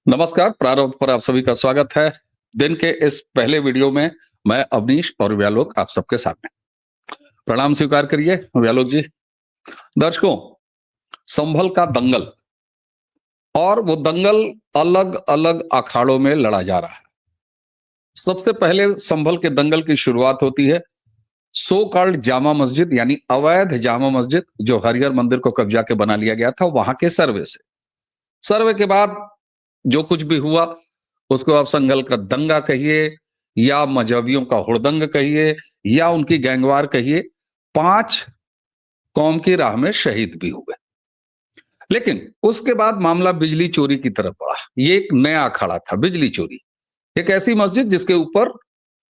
नमस्कार। प्रारंभ पर आप सभी का स्वागत है। दिन के इस पहले वीडियो में मैं अवनीश और व्यालोक आप सबके सामने प्रणाम स्वीकार करिए। व्यालोक जी, दर्शकों, संभल का दंगल और वो दंगल अलग अलग अखाड़ों में लड़ा जा रहा है। सबसे पहले संभल के दंगल की शुरुआत होती है सो कॉल्ड जामा मस्जिद यानी अवैध जामा मस्जिद जो हरिहर मंदिर को कब्जा के बना लिया गया था, वहां के सर्वे से। सर्वे के बाद जो कुछ भी हुआ उसको आप संगल का दंगा कहिए या मजहबियों का हुड़दंग कहिए या उनकी गैंगवार कहिए, 5 कौम की राह में शहीद भी हुए। लेकिन उसके बाद मामला बिजली चोरी की तरफ बढ़ा। ये एक नया अखाड़ा था, बिजली चोरी। एक ऐसी मस्जिद जिसके ऊपर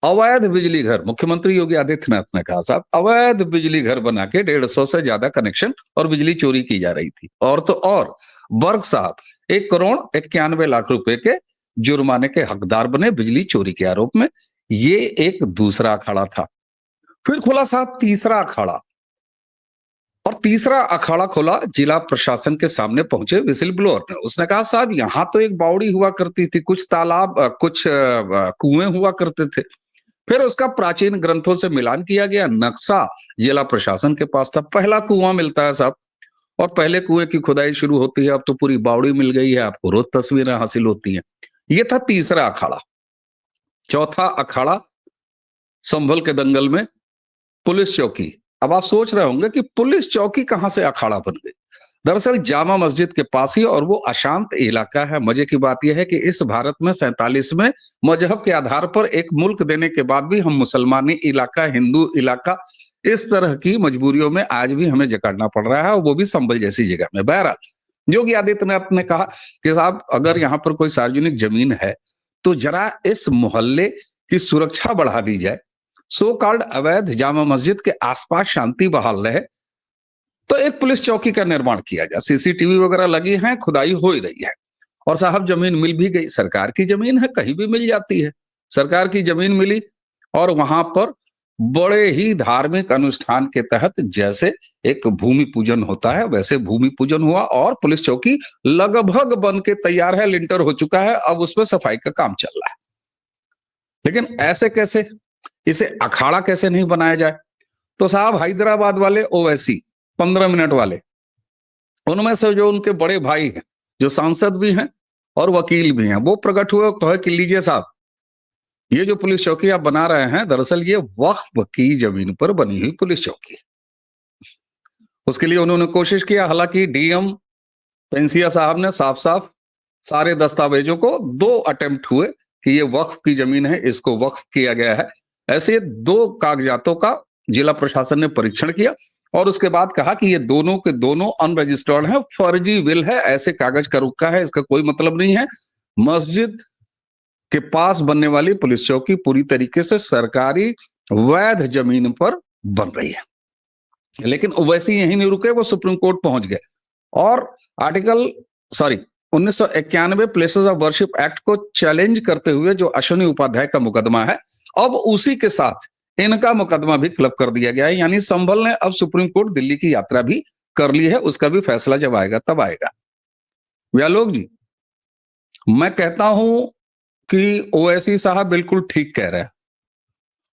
अवैध बिजली घर, मुख्यमंत्री योगी आदित्यनाथ ने कहा साहब अवैध बिजली घर बना के 150 से ज्यादा कनेक्शन और बिजली चोरी की जा रही थी। और तो और बर्ग साहब 1 करोड़ 91 लाख रुपए के जुर्माने के हकदार बने बिजली चोरी के आरोप में। ये एक दूसरा अखाड़ा था। फिर खुला साहब तीसरा अखाड़ा, और तीसरा अखाड़ा खोला जिला प्रशासन के सामने पहुंचे विसिल ब्लोअर ने। उसने कहा साहब यहां तो एक बावड़ी हुआ करती थी, कुछ तालाब, कुछ कुएं हुआ करते थे। फिर उसका प्राचीन ग्रंथों से मिलान किया गया। नक्शा जिला प्रशासन के पास था। पहला कुआं मिलता है साहब, और पहले कुएं की खुदाई शुरू होती है। अब तो पूरी बावड़ी मिल गई है, आपको रोज तस्वीरें हासिल होती हैं। ये था तीसरा अखाड़ा। चौथा अखाड़ा संभल के दंगल में पुलिस चौकी। अब आप सोच रहे होंगे कि पुलिस चौकी कहां से अखाड़ा बन गई। दरअसल जामा मस्जिद के पास ही, और वो अशांत इलाका है। मजे की बात यह है कि इस भारत में 47 में मजहब के आधार पर एक मुल्क देने के बाद भी हम मुसलमानी इलाका, हिंदू इलाका, इस तरह की मजबूरियों में आज भी हमें जकड़ना पड़ रहा है, और वो भी संभल जैसी जगह में। बहरहाल योगी आदित्यनाथ ने कहा कि साहब अगर यहाँ पर कोई सार्वजनिक जमीन है तो जरा इस मोहल्ले की सुरक्षा बढ़ा दी जाए, सो कॉल्ड अवैध जामा मस्जिद के आसपास शांति बहाल रहे, तो एक पुलिस चौकी का निर्माण किया जाए। सीसीटीवी वगैरह लगी हैं, खुदाई हो ही रही है। और साहब जमीन मिल भी गई। सरकार की जमीन है, कहीं भी मिल जाती है। सरकार की जमीन मिली और वहां पर बड़े ही धार्मिक अनुष्ठान के तहत जैसे एक भूमि पूजन होता है वैसे भूमि पूजन हुआ, और पुलिस चौकी लगभग बन के तैयार है, लिंटर हो चुका है। अब उसमें सफाई का काम चल रहा है। लेकिन ऐसे कैसे, इसे अखाड़ा कैसे नहीं बनाया जाए? तो साहब हैदराबाद वाले ओवैसी 15 मिनट वाले, उनमें से जो उनके बड़े भाई हैं, जो सांसद भी हैं और वकील भी हैं, वो प्रकट हुए, कहे कि लीजिए साहब ये जो पुलिस चौकी आप बना रहे हैं, दरअसल ये वक्फ की जमीन पर बनी हुई पुलिस चौकी है। उसके लिए उन्होंने कोशिश किया। हालांकि डीएम पेंसिया साहब ने साफ साफ सारे दस्तावेजों को, 2 अटेम्प्ट हुए कि ये वक्फ की जमीन है, इसको वक्फ किया गया है, ऐसे 2 कागजातों का जिला प्रशासन ने परीक्षण किया और उसके बाद कहा कि ये दोनों के दोनों अनरजिस्टर्ड है, फर्जी विल है, ऐसे कागज का रुक्का है, इसका कोई मतलब नहीं है। मस्जिद के पास बनने वाली पुलिस चौकी पूरी तरीके से सरकारी वैध जमीन पर बन रही है। लेकिन वैसे ही यहीं नहीं रुके, वो सुप्रीम कोर्ट पहुंच गए और article 1991 places of worship act को चैलेंज करते हुए जो अश्विनी उपाध्याय का मुकदमा है, अब उसी के साथ इनका मुकदमा भी क्लब कर दिया गया है। यानी संभल ने अब सुप्रीम कोर्ट दिल्ली की यात्रा भी कर ली है। उसका भी फैसला जब आएगा तब आएगा। व्यालोक जी, मैं कहता हूं कि ओवैसी साहब बिल्कुल ठीक कह रहे हैं।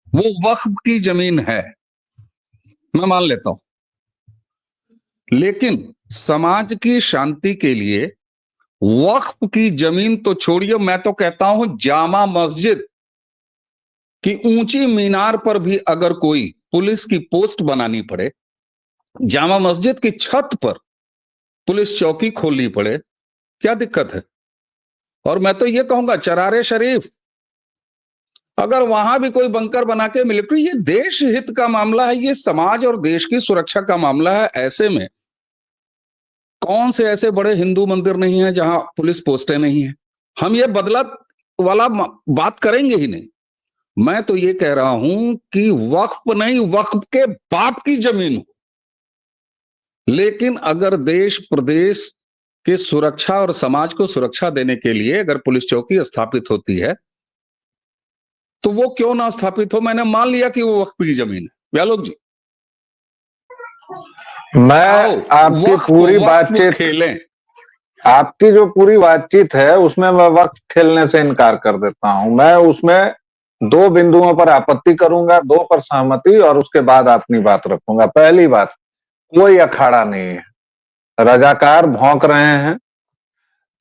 वो वक्फ की जमीन है, मैं मान लेता हूं, लेकिन समाज की शांति के लिए वक्फ की जमीन तो छोड़िए, मैं तो कहता हूं जामा मस्जिद की ऊंची मीनार पर भी अगर कोई पुलिस की पोस्ट बनानी पड़े, जामा मस्जिद की छत पर पुलिस चौकी खोलनी पड़े, क्या दिक्कत है? और मैं तो ये कहूंगा चरारे शरीफ, अगर वहां भी कोई बंकर बना के मिलिट्री, ये देश हित का मामला है, ये समाज और देश की सुरक्षा का मामला है। ऐसे में कौन से ऐसे बड़े हिंदू मंदिर नहीं है जहां पुलिस पोस्टें नहीं है? हम ये बदला वाला बात करेंगे ही नहीं। मैं तो ये कह रहा हूं कि वक्फ नहीं, वक्फ के बाप की जमीन हो, लेकिन अगर देश प्रदेश के सुरक्षा और समाज को सुरक्षा देने के लिए अगर पुलिस चौकी स्थापित होती है तो वो क्यों ना स्थापित हो? मैंने मान लिया कि वो वक्फ की जमीन है। व्यालोक जी, मैं आपकी पूरी बातचीत खेलें, आपकी जो पूरी बातचीत है उसमें मैं वक्त खेलने से इनकार कर देता हूं। मैं उसमें 2 बिंदुओं पर आपत्ति करूंगा, 2 पर सहमति, और उसके बाद अपनी बात रखूंगा। पहली बात, कोई अखाड़ा नहीं है। रजाकार भौंक रहे हैं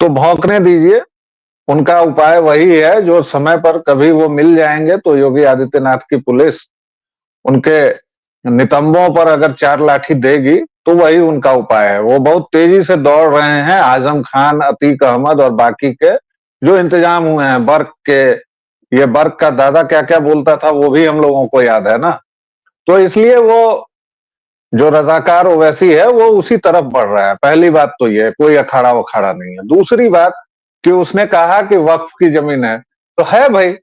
तो भौंकने दीजिए। उनका उपाय वही है जो समय पर कभी वो मिल जाएंगे तो योगी आदित्यनाथ की पुलिस उनके नितंबों पर अगर 4 लाठी देगी तो वही उनका उपाय है। वो बहुत तेजी से दौड़ रहे हैं। आजम खान, अतीक अहमद और बाकी के जो इंतजाम हुए हैं, बर्क के, ये बर्क का दादा क्या क्या बोलता था वो भी हम लोगों को याद है ना। तो इसलिए वो जो रजाकार ओवैसी है वो उसी तरफ बढ़ रहा है। पहली बात तो ये, कोई अखाड़ा वखाड़ा नहीं है। दूसरी बात कि उसने कहा कि वक्फ की जमीन है, तो है भाई।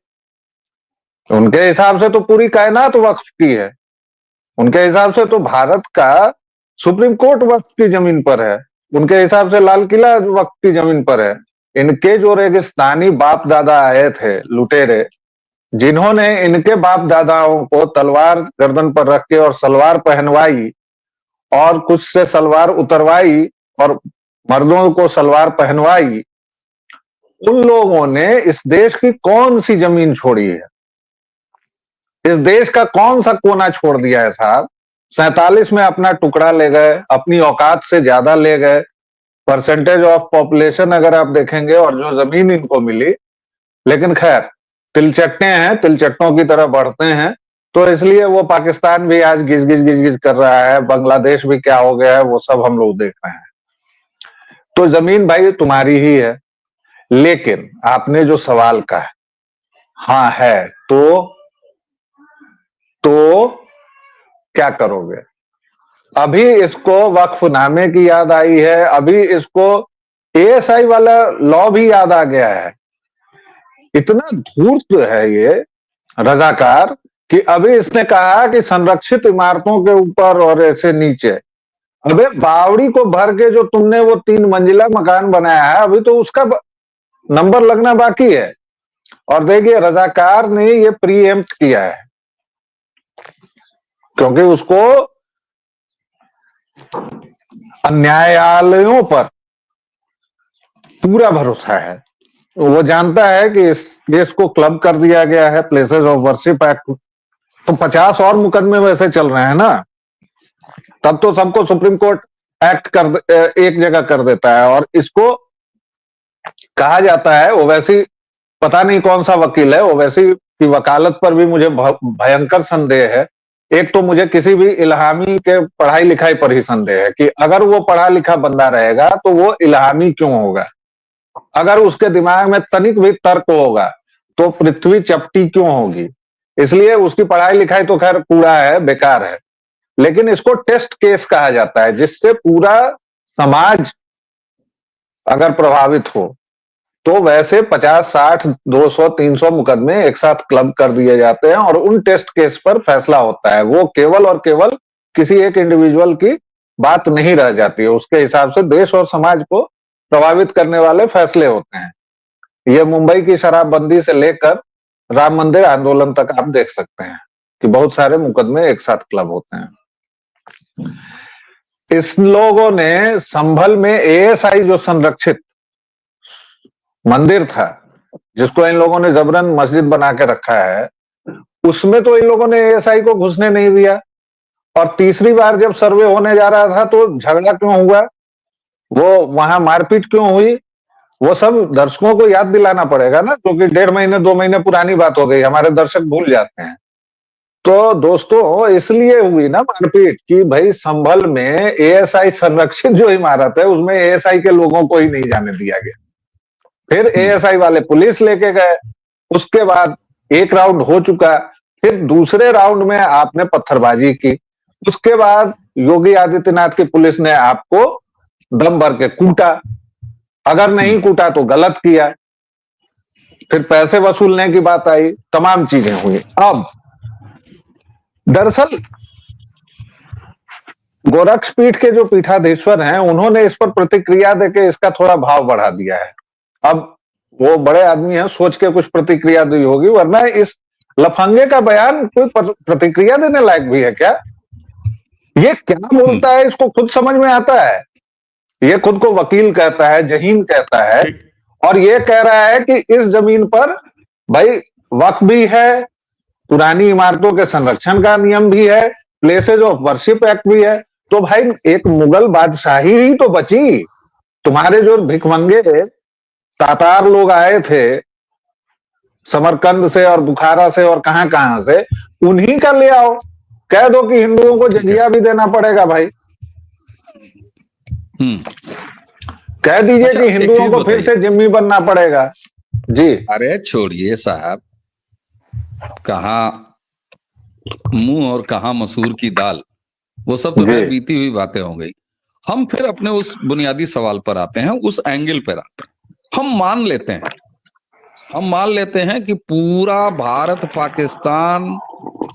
उनके हिसाब से तो पूरी कायनात वक्फ की है। उनके हिसाब से तो भारत का सुप्रीम कोर्ट वक्फ की जमीन पर है। उनके हिसाब से लाल किला वक्फ की जमीन पर है। इनके जो रेगिस्तानी बाप दादा आए थे, लुटेरे, जिन्होंने इनके बाप दादाओं को तलवार गर्दन पर रख के और सलवार पहनवाई और कुछ से सलवार उतरवाई और मर्दों को सलवार पहनवाई, उन लोगों ने इस देश की कौन सी जमीन छोड़ी है? इस देश का कौन सा कोना छोड़ दिया है साहब? 47 में अपना टुकड़ा ले गए, अपनी औकात से ज्यादा ले गए। परसेंटेज ऑफ पॉपुलेशन अगर आप देखेंगे और जो जमीन इनको मिली, लेकिन खैर तिलचट्टे हैं, तिलचट्टों की तरह बढ़ते हैं, तो इसलिए वो पाकिस्तान भी आज गिज गिज गिज गिज कर रहा है, बांग्लादेश भी क्या हो गया है वो सब हम लोग देख रहे हैं। तो जमीन भाई तुम्हारी ही है, लेकिन आपने जो सवाल कहा, हाँ है तो क्या करोगे? अभी इसको वक्फनामे की याद आई है, अभी इसको एएसआई वाला लॉ भी याद आ गया है। इतना धूर्त है ये रजाकार कि अभी इसने कहा कि संरक्षित इमारतों के ऊपर और ऐसे नीचे, अबे बावड़ी को भर के जो तुमने वो 3 मंजिला मकान बनाया है, अभी तो उसका नंबर लगना बाकी है। और देखिए रजाकार ने ये प्रीएम्प्ट किया है क्योंकि उसको न्यायालयों पर पूरा भरोसा है। वो जानता है कि इस केस को क्लब कर दिया गया है प्लेसेस ऑफ वर्शिप एक्ट, तो 50 और मुकदमे वैसे चल रहे हैं ना, तब तो सबको सुप्रीम कोर्ट एक्ट कर एक जगह कर देता है। और इसको कहा जाता है, ओवैसी पता नहीं कौन सा वकील है, ओवैसी की वकालत पर भी मुझे भयंकर संदेह है। एक तो मुझे किसी भी इल्हामी के पढ़ाई लिखाई पर ही संदेह है कि अगर वो पढ़ा लिखा बंदा रहेगा तो वो इल्हामी क्यों होगा? अगर उसके दिमाग में तनिक भी तर्क होगा तो पृथ्वी चपटी क्यों होगी? इसलिए उसकी पढ़ाई लिखाई तो खैर कूड़ा है, बेकार है। लेकिन इसको टेस्ट केस कहा जाता है, जिससे पूरा समाज अगर प्रभावित हो तो वैसे 50, 60, 200, 300 मुकदमे एक साथ क्लब कर दिए जाते हैं और उन टेस्ट केस पर फैसला होता है। वो केवल और केवल किसी एक इंडिविजुअल की बात नहीं रह जाती है, उसके हिसाब से देश और समाज को प्रभावित करने वाले फैसले होते हैं। ये मुंबई की शराबबंदी से लेकर राम मंदिर आंदोलन तक आप देख सकते हैं कि बहुत सारे मुकदमे एक साथ क्लब होते हैं। इस लोगों ने संभल में एएसआई जो संरक्षित मंदिर था, जिसको इन लोगों ने जबरन मस्जिद बना के रखा है, उसमें तो इन लोगों ने एएसआई को घुसने नहीं दिया। और तीसरी बार जब सर्वे होने जा रहा था तो झगड़ा क्यों हुआ, वो वहां मारपीट क्यों हुई, वो सब दर्शकों को याद दिलाना पड़ेगा ना, क्योंकि 1.5 महीने 2 महीने पुरानी बात हो गई, हमारे दर्शक भूल जाते हैं। तो दोस्तों इसलिए हुई ना मारपीट कि भाई संभल में एएसआई संरक्षित जो इमारत है उसमें एएसआई के लोगों को ही नहीं जाने दिया गया। फिर एएसआई वाले पुलिस लेके गए, उसके बाद एक राउंड हो चुका, फिर दूसरे राउंड में आपने पत्थरबाजी की, उसके बाद योगी आदित्यनाथ की पुलिस ने आपको दम भर के कूटा, अगर नहीं कूटा तो गलत किया, फिर पैसे वसूलने की बात आई, तमाम चीजें हुई। अब दरअसल गोरक्षपीठ के जो पीठाधीश्वर हैं उन्होंने इस पर प्रतिक्रिया देके इसका थोड़ा भाव बढ़ा दिया है। अब वो बड़े आदमी हैं, सोच के कुछ प्रतिक्रिया दी होगी, वरना इस लफंगे का बयान कोई प्रतिक्रिया देने लायक भी है क्या? ये क्या बोलता है इसको खुद समझ में आता है? ये खुद को वकील कहता है, जहीन कहता है, ठीक। और ये कह रहा है कि इस जमीन पर भाई वक्फ भी है, पुरानी इमारतों के संरक्षण का नियम भी है, प्लेसेज ऑफ वर्शिप एक्ट भी है। तो भाई एक मुगल बादशाही ही तो बची। तुम्हारे जो भिखमंगे तातार लोग आए थे समरकंद से और बुखारा से और कहां कहां से, उन्हीं का ले आओ, कह दो कि हिंदुओं को जजिया भी देना पड़ेगा भाई। कह दीजिए अच्छा, कि एक हिंदुओं चीज को फिर बताइए। से जिम्मी बनना पड़ेगा जी। अरे छोड़िए साहब, कहाँ मुंह और कहाँ मसूर की दाल, वो सब तो जी। खैर बीती हुई बातें हो गई। हम फिर अपने उस बुनियादी सवाल पर आते हैं, उस एंगल पर आते हैं। हम मान लेते हैं कि पूरा भारत पाकिस्तान,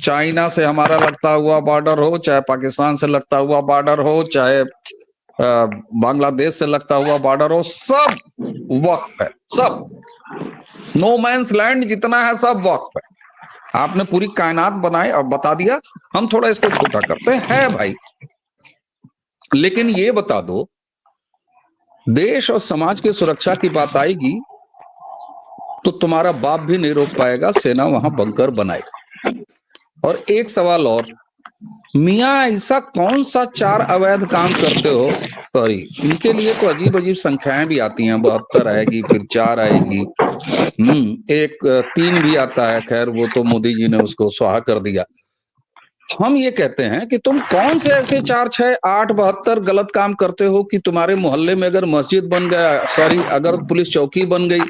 चाइना से हमारा लगता हुआ बॉर्डर हो, चाहे पाकिस्तान से लगता हुआ बॉर्डर हो, चाहे बांग्लादेश से लगता हुआ बॉर्डर हो, सब वक्फ है, सब। नो मैंस लैंड जितना है सब वक्फ है। आपने पूरी कायनात बनाई और बता दिया, हम थोड़ा इसको छोटा करते हैं भाई। लेकिन ये बता दो, देश और समाज की सुरक्षा की बात आएगी तो तुम्हारा बाप भी नहीं रोक पाएगा, सेना वहां बंकर बनाएगा। और एक सवाल और, मियां ऐसा कौन सा 4 अवैध काम करते हो, सॉरी इनके लिए तो अजीब अजीब संख्याएं भी आती हैं, 72 आएगी, फिर 4 आएगी, एक 3 भी आता है, खैर वो तो मोदी जी ने उसको स्वाहा कर दिया। हम ये कहते हैं कि तुम कौन से ऐसे 4, 6, 8, 72 गलत काम करते हो कि तुम्हारे मोहल्ले में अगर मस्जिद बन गया, सॉरी अगर पुलिस चौकी बन गई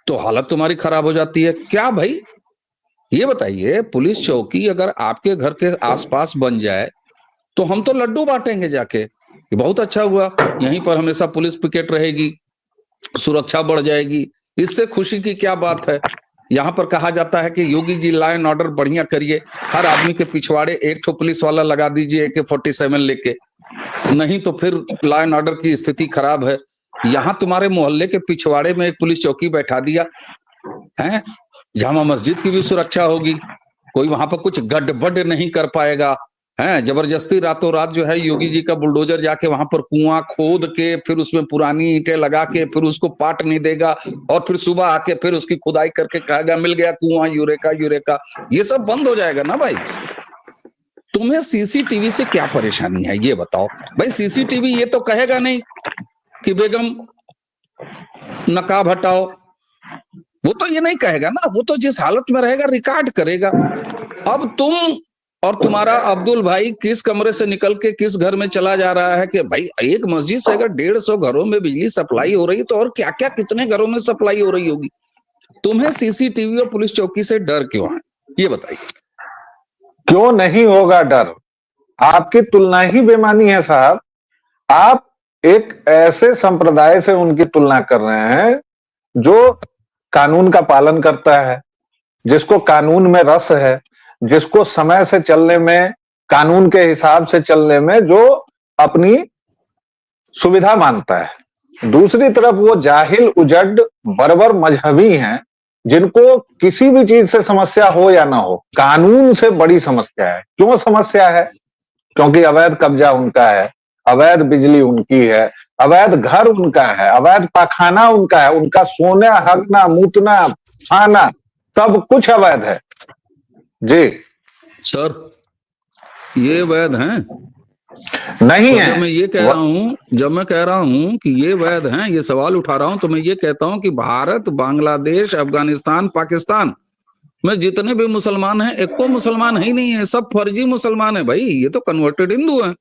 तो हालत तुम्हारी खराब हो जाती है क्या भाई? ये बताइए, पुलिस चौकी अगर आपके घर के आसपास बन जाए तो हम तो लड्डू बांटेंगे जाके, ये बहुत अच्छा हुआ, यहीं पर हमेशा पुलिस पिकेट रहेगी, सुरक्षा बढ़ जाएगी, इससे खुशी की क्या बात है? यहां पर कहा जाता है कि Yogi ji law and order बढ़िया करिए, हर आदमी के पिछवाड़े एक ठो पुलिस वाला लगा दीजिए AK-47 लेके, नहीं तो फिर लॉ एंड ऑर्डर की स्थिति खराब है। यहां तुम्हारे मोहल्ले के पिछवाड़े में एक पुलिस चौकी बैठा दिया है, जामा मस्जिद की भी सुरक्षा होगी, कोई वहां पर कुछ गड़बड़ नहीं कर पाएगा है। जबरदस्ती रातों रात जो है योगी जी का बुलडोजर जाके वहां पर कुआं खोद के फिर उसमें पुरानी ईंटें लगा के फिर उसको पाट नहीं देगा, और फिर सुबह आके फिर उसकी खुदाई करके कहेगा मिल गया कुआं, यूरेका यूरेका। ये सब बंद हो जाएगा ना भाई। तुम्हें सीसीटीवी से क्या परेशानी है ये बताओ भाई? सीसीटीवी ये तो कहेगा नहीं कि बेगम नकाब हटाओ, वो तो ये नहीं कहेगा ना, वो तो जिस हालत में रहेगा रिकॉर्ड करेगा। अब तुम और तुम्हारा अब्दुल भाई किस कमरे से निकल के किस घर में चला जा रहा है कि भाई एक मस्जिद से अगर 150 घरों में बिजली सप्लाई हो रही तो और क्या क्या कितने घरों में सप्लाई हो रही होगी? तुम्हें सीसीटीवी और पुलिस चौकी से डर क्यों है ये बताइए? क्यों नहीं होगा डर? आपकी तुलना ही बेमानी है साहब। आप एक ऐसे संप्रदाय से उनकी तुलना कर रहे हैं जो कानून का पालन करता है, जिसको कानून में रस है, जिसको समय से चलने में, कानून के हिसाब से चलने में जो अपनी सुविधा मानता है। दूसरी तरफ वो जाहिल उजड बर्बर मजहबी हैं जिनको किसी भी चीज से समस्या हो या ना हो, कानून से बड़ी समस्या है। क्यों समस्या है? क्योंकि अवैध कब्जा उनका है, अवैध बिजली उनकी है, अवैध घर उनका है, अवैध पाखाना उनका है, उनका सोना हगना मूतना खाना सब कुछ अवैध है जी। सर ये वैध हैं? नहीं और है। जब मैं कह रहा हूं कि ये वैध हैं, ये सवाल उठा रहा हूं, तो मैं ये कहता हूं कि भारत, बांग्लादेश, अफगानिस्तान, पाकिस्तान में जितने भी मुसलमान हैं, एक को मुसलमान ही नहीं है, सब फर्जी मुसलमान है भाई, ये तो कन्वर्टेड हिंदू हैं।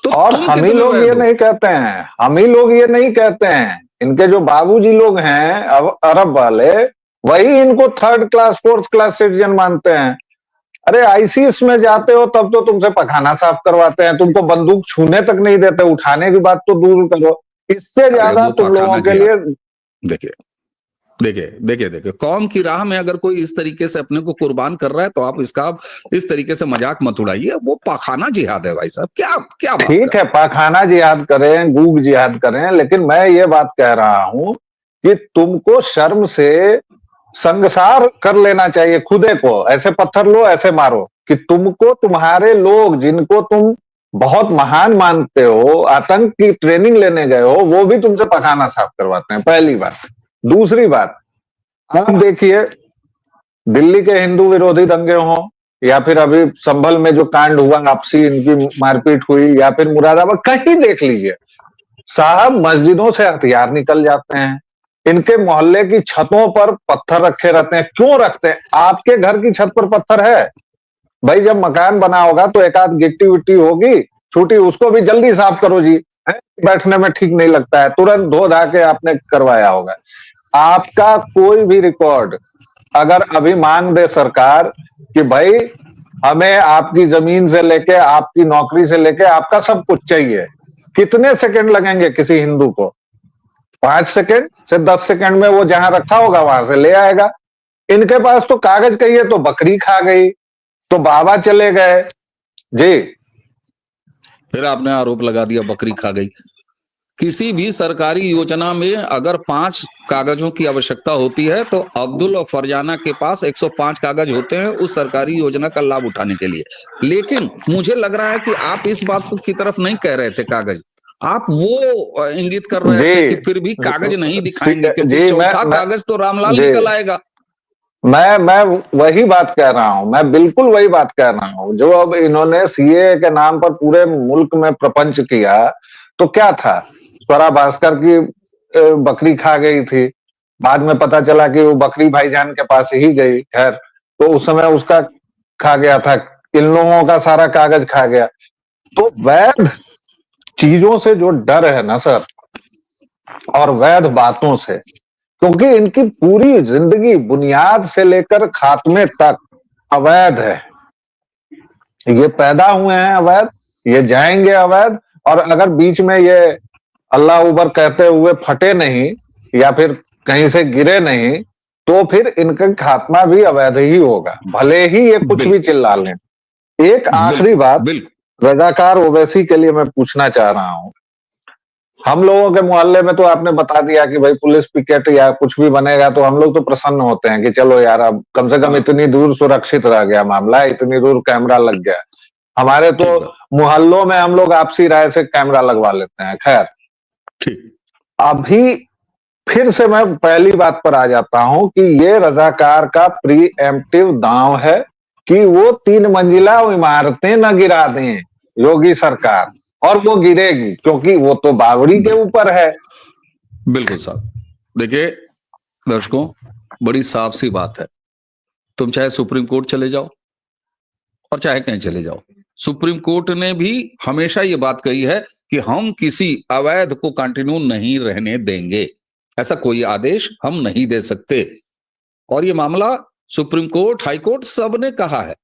तो और हम ही लोग ये नहीं कहते हैं, हम ही लोग ये नहीं कहते हैं, इनके जो बाबूजी लोग हैं अरब वाले, वही इनको 3rd class 4th class citizen मानते हैं। अरे आईसीएस में जाते हो तब तो तुमसे पखाना साफ करवाते हैं, तुमको बंदूक छूने तक नहीं देते, उठाने की बात तो दूर करो। इससे ज्यादा तुम लोगों के लिए देखिए कौम की राह में अगर कोई इस तरीके से अपने को कुर्बान कर रहा है तो आप इसका इस तरीके से मजाक मत उड़ाइए, वो पाखाना जिहाद है भाई साहब। क्या क्या बात ठीक है, पाखाना जिहाद करें, गूग जिहाद करें, लेकिन मैं ये बात कह रहा हूं कि तुमको शर्म से संगसार कर लेना चाहिए खुदे को। ऐसे पत्थर लो, ऐसे मारो कि तुमको तुम्हारे लोग जिनको तुम बहुत महान मानते हो, आतंक की ट्रेनिंग लेने गए हो, वो भी तुमसे पखाना साफ करवाते हैं, पहली बात। दूसरी बात, आप देखिए दिल्ली के हिंदू विरोधी दंगे हों या फिर अभी संभल में जो कांड हुआ, आपसी इनकी मारपीट हुई, या फिर मुरादाबाद, कहीं देख लीजिए साहब, मस्जिदों से हथियार निकल जाते हैं, इनके मोहल्ले की छतों पर पत्थर रखे रहते हैं। क्यों रखते हैं? आपके घर की छत पर पत्थर है भाई, जब मकान बना होगा तो एक आध गिट्टी विट्टी होगी छूटी, उसको भी जल्दी साफ करो जी, बैठने में ठीक नहीं लगता है, तुरंत धो धा के आपने करवाया होगा। आपका कोई भी रिकॉर्ड अगर अभी मांग दे सरकार कि भाई हमें आपकी जमीन से लेके आपकी नौकरी से लेके आपका सब कुछ चाहिए, कितने सेकंड लगेंगे किसी हिंदू को? 5 सेकंड से 10 सेकंड में वो जहां रखा होगा वहां से ले आएगा। इनके पास तो कागज कहिए तो बकरी खा गई, तो बाबा चले गए जी। फिर आपने आरोप लगा दिया बकरी खा गई। किसी भी सरकारी योजना में अगर 5 कागजों की आवश्यकता होती है तो अब्दुल और फरजाना के पास 105 कागज होते हैं उस सरकारी योजना का लाभ उठाने के लिए। लेकिन मुझे लग रहा है कि आप इस बात की तरफ नहीं कह रहे थे कागज, आप वो इंगित कर रहे थे कि फिर भी कागज नहीं दिखाएंगे क्योंकि चौथा कागज तो रामलाल निकल आएगा। मैं वही बात कह रहा हूं, मैं बिल्कुल वही बात कह रहा हूं। जो अब इन्होंने सीए के नाम पर पूरे मुल्क में प्रपंच किया, तो क्या था, स्वरा भास्कर की बकरी खा गई थी, बाद में पता चला कि वो बकरी भाईजान के पास ही गई, खैर तो उस समय उसका खा गया था, इन लोगों का सारा कागज खा गया। तो वैध चीजों से जो डर है ना सर, और वैध बातों से, क्योंकि इनकी पूरी जिंदगी बुनियाद से लेकर खात्मे तक अवैध है। ये पैदा हुए हैं अवैध, ये जाएंगे अवैध, और अगर बीच में ये अल्लाह उबर कहते हुए फटे नहीं या फिर कहीं से गिरे नहीं, तो फिर इनका खात्मा भी अवैध ही होगा, भले ही ये कुछ भी चिल्ला लें। एक आखिरी बात रजाकार ओवैसी के लिए मैं पूछना चाह रहा हूं। हम लोगों के मोहल्ले में तो आपने बता दिया कि भाई पुलिस पिकेट या कुछ भी बनेगा तो हम लोग तो प्रसन्न होते हैं कि चलो यार अब कम से कम इतनी दूर सुरक्षित रह गया मामला, इतनी दूर कैमरा लग गया। हमारे तो मोहल्लों में हम लोग आपसी राय से कैमरा लगवा लेते हैं। खैर ठीक, अभी फिर से मैं पहली बात पर आ जाता हूं कि ये रजाकार का प्री एम्प्टिव दांव है कि वो 3 मंजिला इमारतें न गिरा दें योगी सरकार, और वो गिरेगी क्योंकि वो तो बावड़ी के ऊपर है। बिल्कुल साहब। देखिए दर्शकों, बड़ी साफ सी बात है, तुम चाहे सुप्रीम कोर्ट चले जाओ और चाहे कहीं चले जाओ, सुप्रीम कोर्ट ने भी हमेशा ये बात कही है कि हम किसी अवैध को कंटिन्यू नहीं रहने देंगे, ऐसा कोई आदेश हम नहीं दे सकते। और ये मामला सुप्रीम कोर्ट, हाई कोर्ट सब ने कहा है,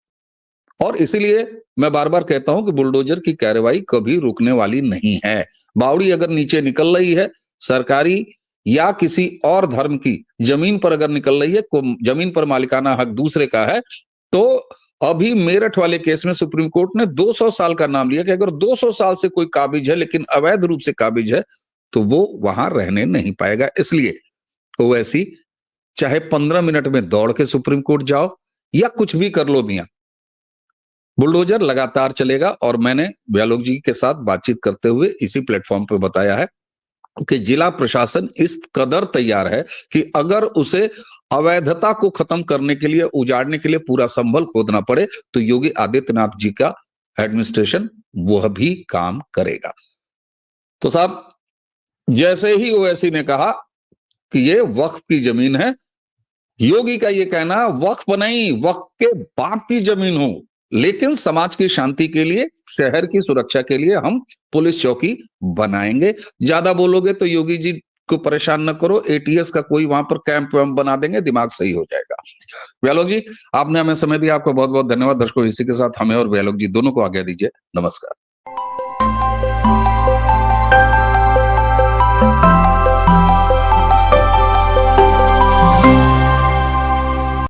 और इसीलिए मैं बार बार कहता हूं कि बुलडोजर की कार्रवाई कभी रुकने वाली नहीं है। बावड़ी अगर नीचे निकल रही है, सरकारी या किसी और धर्म की जमीन पर अगर निकल रही है, जमीन पर मालिकाना हक दूसरे का है, तो अभी मेरठ वाले केस में सुप्रीम कोर्ट ने 200 साल का नाम लिया कि अगर 200 साल से कोई काबिज है लेकिन अवैध रूप से काबिज है तो वो वहां रहने नहीं पाएगा। इसलिए ओवैसी चाहे 15 मिनट में दौड़ के सुप्रीम कोर्ट जाओ या कुछ भी कर लो मियां, बुलडोजर लगातार चलेगा। और मैंने व्यालोक जी के साथ बातचीत करते हुए इसी प्लेटफॉर्म पर बताया है कि जिला प्रशासन इस कदर तैयार है कि अगर उसे अवैधता को खत्म करने के लिए, उजाड़ने के लिए पूरा संभल खोदना पड़े तो योगी आदित्यनाथ जी का एडमिनिस्ट्रेशन वह भी काम करेगा। तो साहब, जैसे ही ओवैसी ने कहा कि ये वक्फ की जमीन है, योगी का ये कहना वक्फ नहीं, वक्फ के बाप की जमीन हो, लेकिन समाज की शांति के लिए, शहर की सुरक्षा के लिए हम पुलिस चौकी बनाएंगे। ज्यादा बोलोगे तो योगी जी को परेशान न करो, एटीएस का कोई वहां पर कैंप वैम्प बना देंगे, दिमाग सही हो जाएगा। व्यालोक जी, आपने हमें समय दिया, आपका बहुत बहुत धन्यवाद। दर्शकों, इसी के साथ हमें और व्यालोक जी दोनों को आज्ञा दीजिए। नमस्कार।